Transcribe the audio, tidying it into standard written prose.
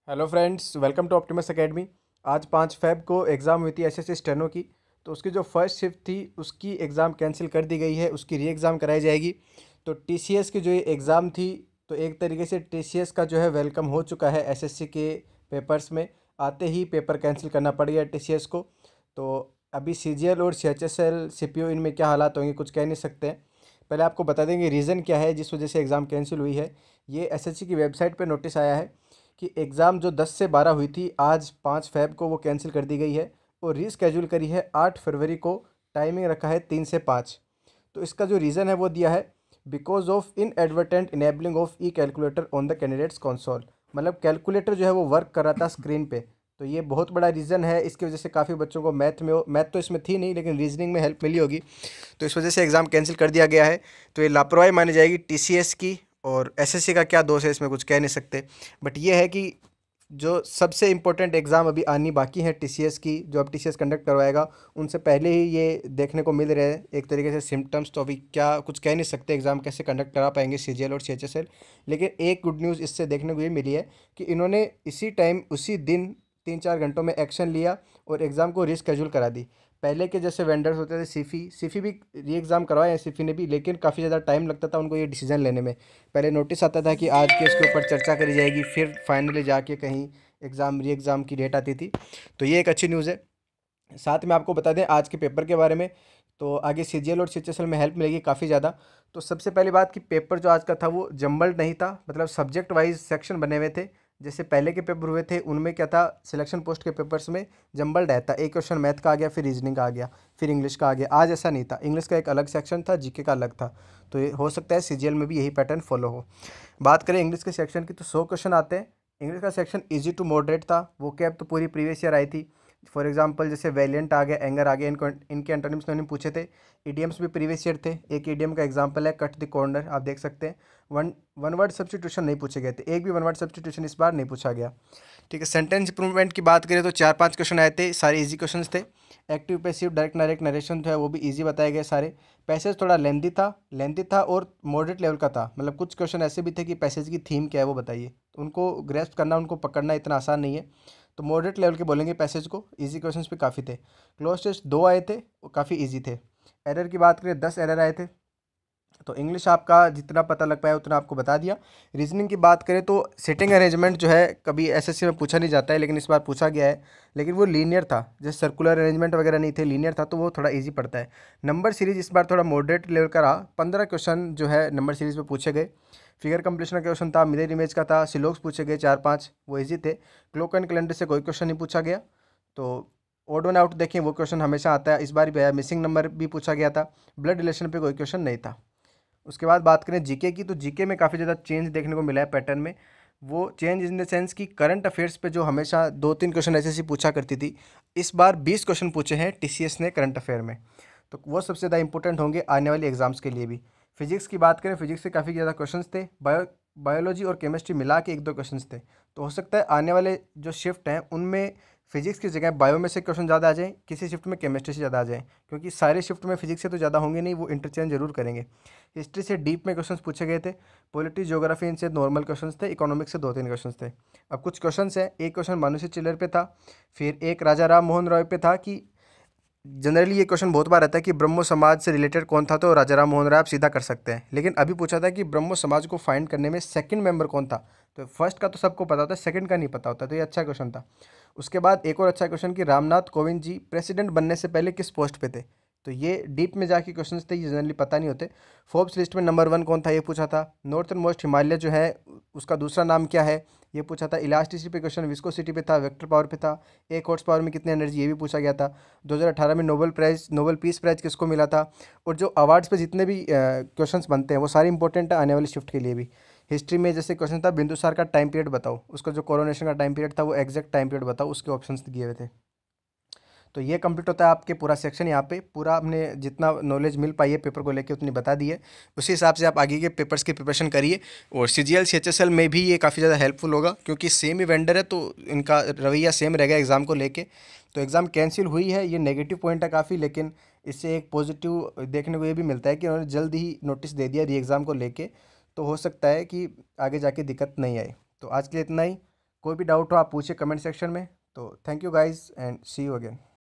Hello friends, welcome to Optimus academy. आज 5 February को exam हुई थी एसएससी स्टेनो की। तो उसकी जो फर्स्ट शिफ्ट थी उसकी एग्ज़ाम कैंसिल कर दी गई है, उसकी री एग्ज़ाम कराई जाएगी। तो टीसीएस की जो ये एग्ज़ाम थी, तो एक तरीके से टीसीएस का जो है वेलकम हो चुका है एसएससी के पेपर्स में। आते ही पेपर कैंसिल करना पड़ गया टीसीएस को। तो अभी सीजीएल और सीएचएसएल सीपीओ इनमें क्या हालात होंगे कुछ कह नहीं सकते हैं। पहले आपको बता देंगे रीज़न क्या है जिस वजह से एग्ज़ाम कैंसिल हुई है। ये एसएससी की वेबसाइट पे नोटिस आया है कि एग्ज़ाम जो 10 से 12 हुई थी, आज 5 फ़रवरी को वो कैंसिल कर दी गई है और रीस्केड्यूल करी है 8 फरवरी को। टाइमिंग रखा है 3 से 5। तो इसका जो रीज़न है वो दिया है because of inadvertent enabling of E calculator on the candidates console. मतलब कैलकुलेटर जो है वो वर्क कर रहा था स्क्रीन पे। तो ये बहुत बड़ा रीज़न है, इसकी वजह से काफ़ी बच्चों को मैथ तो इसमें थी नहीं लेकिन रीजनिंग में हेल्प मिली होगी। तो इस वजह से एग्ज़ाम कैंसिल कर दिया गया है। तो ये लापरवाही मानी जाएगी टीसीएस की। और एसएससी का क्या दोष है इसमें कुछ कह नहीं सकते। बट ये है कि जो सबसे इम्पोर्टेंट एग्ज़ाम अभी आनी बाकी है टीसीएस की, जो अब टीसीएस कंडक्ट करवाएगा, उनसे पहले ही ये देखने को मिल रहे हैं एक तरीके से सिम्टम्स। तो अभी क्या कुछ कह नहीं सकते एग्ज़ाम कैसे कंडक्ट करा पाएंगे सीजीएल और सीएचएसएल। लेकिन एक गुड न्यूज़ इससे देखने को ये मिली है कि इन्होंने इसी टाइम उसी दिन 3-4 घंटों में एक्शन लिया और एग्ज़ाम को रीस्केड्यूल करा दी। पहले के जैसे वेंडर्स होते थे सिफी भी री एग्ज़ाम करवाए हैं सिफी ने भी, लेकिन काफ़ी ज़्यादा टाइम लगता था उनको ये डिसीजन लेने में। पहले नोटिस आता था कि आज के इसके ऊपर चर्चा करी जाएगी, फिर फाइनली जाके कहीं एग्ज़ाम री एग्ज़ाम की डेट आती थी। तो ये एक अच्छी न्यूज़ है। साथ में आपको बता दें आज के पेपर के बारे में। तो आगे सीजीएल और सीएचएसएल में हेल्प मिलेगी काफ़ी ज़्यादा। तो सबसे पहली बात कि पेपर जो आज का था वो जम्बल्ड नहीं था, मतलब सब्जेक्ट वाइज सेक्शन बने हुए थे। जैसे पहले के पेपर हुए थे उनमें क्या था, सिलेक्शन पोस्ट के पेपर्स में जम्बल्ड रहता, एक क्वेश्चन मैथ का आ गया, फिर रीजनिंग का आ गया, फिर इंग्लिश का आ गया। आज ऐसा नहीं था, इंग्लिश का एक अलग सेक्शन था, जीके का अलग था। तो ये हो सकता है सीजीएल में भी यही पैटर्न फॉलो हो। बात करें इंग्लिश के सेक्शन की तो 100 क्वेश्चन आते हैं। इंग्लिश का सेक्शन ईजी टू मॉडरेट था, वो कैब तो पूरी प्रीवियस ईयर आई थी। फॉर एग्जांपल जैसे वैलिएंट आ गया, एंगर आ गया, इनके एंटोनिम्स उन्होंने पूछे थे। ईडीएम्स भी प्रीवियस ईयर थे। एक ईडीएम का एग्जांपल है कट द कॉर्नर, आप देख सकते हैं। वन वर्ड सब्स्टिट्यूशन नहीं पूछे गए थे, एक भी वन वर्ड सब्स्टिट्यूशन इस बार नहीं पूछा गया। ठीक है, सेंटेंस इंप्रूवमेंट की बात करें तो 4-5 क्वेश्चन आए थे, सारे इजी क्वेश्चन थे। एक्टिव पैसिव डायरेक्ट नरेशन जो है वो भी इजी बताए गए सारे। पैसेज थोड़ा लेंदी था और मॉडरेट लेवल का था, मतलब कुछ क्वेश्चन ऐसे भी थे कि पैसेज की थीम क्या है वो बताइए, तो उनको ग्रेस्प करना, उनको पकड़ना इतना आसान नहीं है। तो मॉडरेट लेवल के बोलेंगे पैसेज को। इजी क्वेश्चंस भी काफ़ी थे। क्लोज टेस्ट 2 आए थे, वो काफ़ी इजी थे। एरर की बात करें 10 एरर आए थे। तो इंग्लिश आपका जितना पता लग पाया उतना आपको बता दिया। रीजनिंग की बात करें तो सिटिंग अरेंजमेंट जो है कभी एसएससी में पूछा नहीं जाता है, लेकिन इस बार पूछा गया है। लेकिन वो लीनियर था, जैसे सर्कुलर अरेंजमेंट वगैरह नहीं थे, लीनियर था, तो वो थोड़ा इजी पड़ता है। नंबर सीरीज इस बार थोड़ा मॉडरेट लेवल का रहा। 15 क्वेश्चन जो है नंबर सीरीज में पूछे गए। फिगर कंप्लीशन का क्वेश्चन था, मिरर इमेज का था, सिलोक्स पूछे गए 4-5, वो इजी थे। क्लॉक एंड कैलेंडर से कोई क्वेश्चन नहीं पूछा गया। तो ओड वन आउट देखें, वो क्वेश्चन हमेशा आता है, इस बार भी आया। मिसिंग नंबर भी पूछा गया था। ब्लड रिलेशन पे कोई क्वेश्चन नहीं था। उसके बाद बात करें जीके की, तो जीके में काफ़ी ज़्यादा चेंज देखने को मिला है पैटर्न में। वो चेंज इन द सेंस कि करंट अफेयर्स पे जो हमेशा 2-3 क्वेश्चन ऐसे पूछा करती थी, इस बार 20 क्वेश्चन पूछे हैं टीसीएस ने करंट अफेयर में। तो वो सबसे ज़्यादा इंपॉर्टेंट होंगे आने वाली एग्जाम्स के लिए भी। फिजिक्स की बात करें, फिजिक्स से काफ़ी ज़्यादा क्वेश्चंस थे। बायोलॉजी और केमिस्ट्री मिला के 1-2 क्वेश्चंस थे। तो हो सकता है आने वाले जो शिफ्ट हैं उनमें फिजिक्स की जगह बायो में से क्वेश्चन ज़्यादा आ जाएँ, किसी शिफ्ट में केमिस्ट्री से ज़्यादा आ जाएँ, क्योंकि सारे शिफ्ट में फिजिक्स से तो ज़्यादा होंगे नहीं, वो इंटरचेंज जरूर करेंगे। हिस्ट्री से डीप में क्वेश्चंस पूछे गए थे। पॉलिटी ज्योग्राफी इनसे नॉर्मल क्वेश्चंस थे। इकोनॉमिक्स से 2-3 क्वेश्चंस थे। अब कुछ क्वेश्चंस हैं, एक क्वेश्चन मानुषी चिल्लर पे था, फिर एक राजा राम मोहन रॉय पे था। कि जनरली ये क्वेश्चन बहुत बार आता है कि ब्रह्मो समाज से रिलेटेड कौन था, तो राजा राम मोहन राय आप सीधा कर सकते हैं। लेकिन अभी पूछा था कि ब्रह्मो समाज को फाइंड करने में सेकंड मेंबर कौन था। तो फर्स्ट का तो सबको पता होता है, सेकंड का नहीं पता होता, तो ये अच्छा क्वेश्चन था। उसके बाद एक और अच्छा क्वेश्चन कि रामनाथ कोविंद जी प्रेसिडेंट बनने से पहले किस पोस्ट पे थे। तो ये डीप में जाके क्वेश्चंस थे, ये जनरली पता नहीं होते। फोर्ब्स लिस्ट में नंबर 1 कौन था, ये पूछा था। नॉर्थन मोस्ट हिमालय जो है उसका दूसरा नाम क्या है, ये पूछा था। इलास्टिसिटी पे क्वेश्चन, विस्कोसिटी पे था, वेक्टर पावर पे था। एक हॉर्स पावर में कितनी एनर्जी, ये भी पूछा गया था। 2018 में नोबेल पीस प्राइज़ किसको मिला था। और जो अवार्ड्स पे जितने भी क्वेश्चंस बनते हैं वो सारे इंपॉर्टेंट है आने वाली शिफ्ट के लिए भी। हिस्ट्री में जैसे क्वेश्चन था बिंदुसार का टाइम पीरियड बताओ, उसका जो कोरोनेशन का टाइम पीरियड था वो एग्जैक्ट टाइम पीरियड बताओ, उसके ऑप्शंस दिए हुए थे। तो ये कंप्लीट होता है आपके पूरा सेक्शन। यहाँ पे पूरा हमने जितना नॉलेज मिल पाई है पेपर को लेके उतनी बता दी है। उसी हिसाब से आप आगे के पेपर्स की प्रिपरेशन करिए। और सीजीएल सीएचएसएल में भी ये काफ़ी ज़्यादा हेल्पफुल होगा, क्योंकि सेम ही वेंडर है तो इनका रवैया सेम रहेगा एग्ज़ाम को लेके। तो एग्ज़ाम कैंसिल हुई है, ये नेगेटिव पॉइंट है काफ़ी, लेकिन इससे एक पॉजिटिव देखने को ये भी मिलता है कि उन्होंने जल्द ही नोटिस दे दिया री एग्ज़ाम को लेके। तो हो सकता है कि आगे जाके दिक्कत नहीं आए। तो आज के लिए इतना ही। कोई भी डाउट हो आप पूछिए कमेंट सेक्शन में। तो thank you guys and see you again.